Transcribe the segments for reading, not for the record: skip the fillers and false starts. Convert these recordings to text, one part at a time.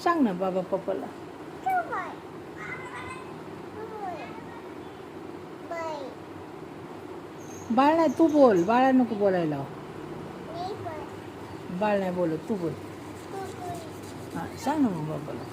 सांग ना बाबा पप्पाला. बाळ नाही, तू बोल. बाळा नको बोलायला. बाळ नाही बोलत, तू बोल. हां सांग ना मग बाबाला.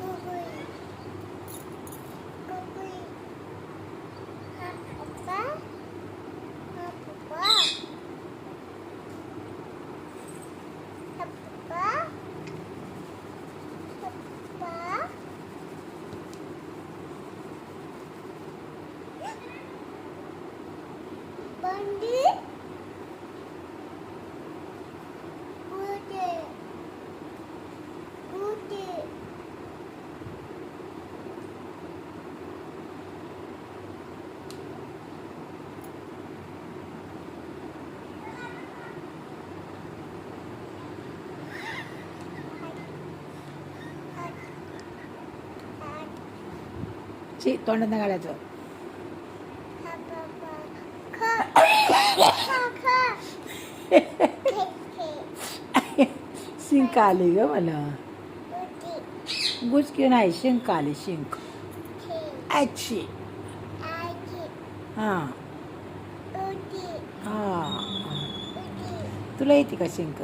तोंडात नाही घालायचं. शिंक आली ग मला. गुचकी नाही, शिंक आली, शिंक. अच्छी. हां हां. तुला येते का शिंक?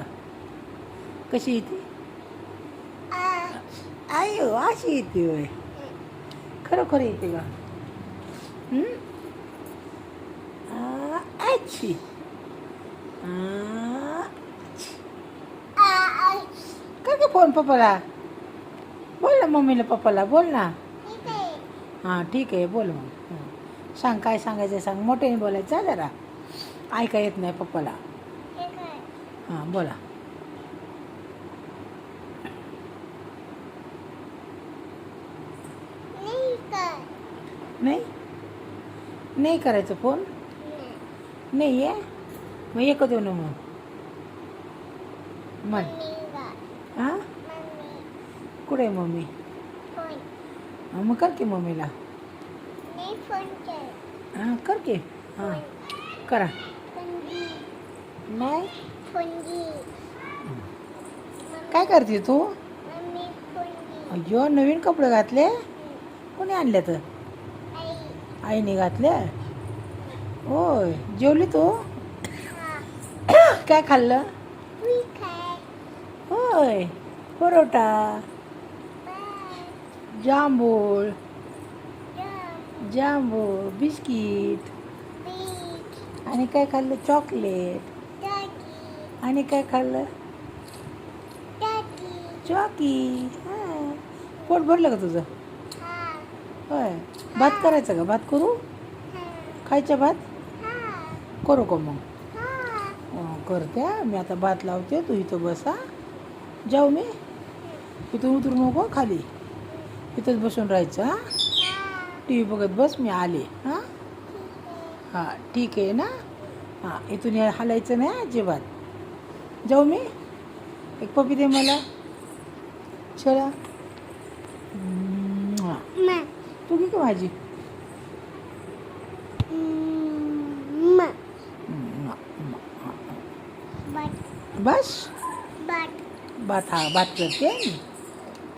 कशी येते? आयो अशी येते होय. खरोखर येते का? अच्छी. कर का फोन पप्पाला? बोल ना मम्मीला, पप्पाला बोल ना. हां ठीक आहे, बोल मग. सांग काय सांगायचं सांग. मोठ्याने बोलायचं जरा, ऐका येत नाही पप्पाला. हां बोला. नाही नाही करायचं फोन. नाही आहे मग एक देऊ ना मग. म्हण. हां कुठे आहे मम्मी? मग कर की मम्मीला. हां कर की. हां करा. नाही काय करते तू? अय्यो नवीन कपडे घातले. कोणी आणले तर? आईने घातले. होय. जेवली तू? काय खाल्लं? होय. परोटा, जांभूळ, बिस्किट. आणि काय खाल्लं? चॉकलेट. आणि काय खाल्लं? चॉकी. हां पोट भरलं का तुझं? होय. भात करायचं का? भात करू? खायचं भात करू का मग? करते. मी आता भात लावते. तू इथं बसा. जाऊ मी? इथून उतरू नको खाली. इथंच बसून राहायचं. हां टी व्ही बघत बस. मी आले. हां हां ठीक आहे ना. हां इथून हालायचं नाही अजिबात. जाऊ मी? एक पपी दे मला. चला. तू घे का भाजी? बस भात. हा भात करते.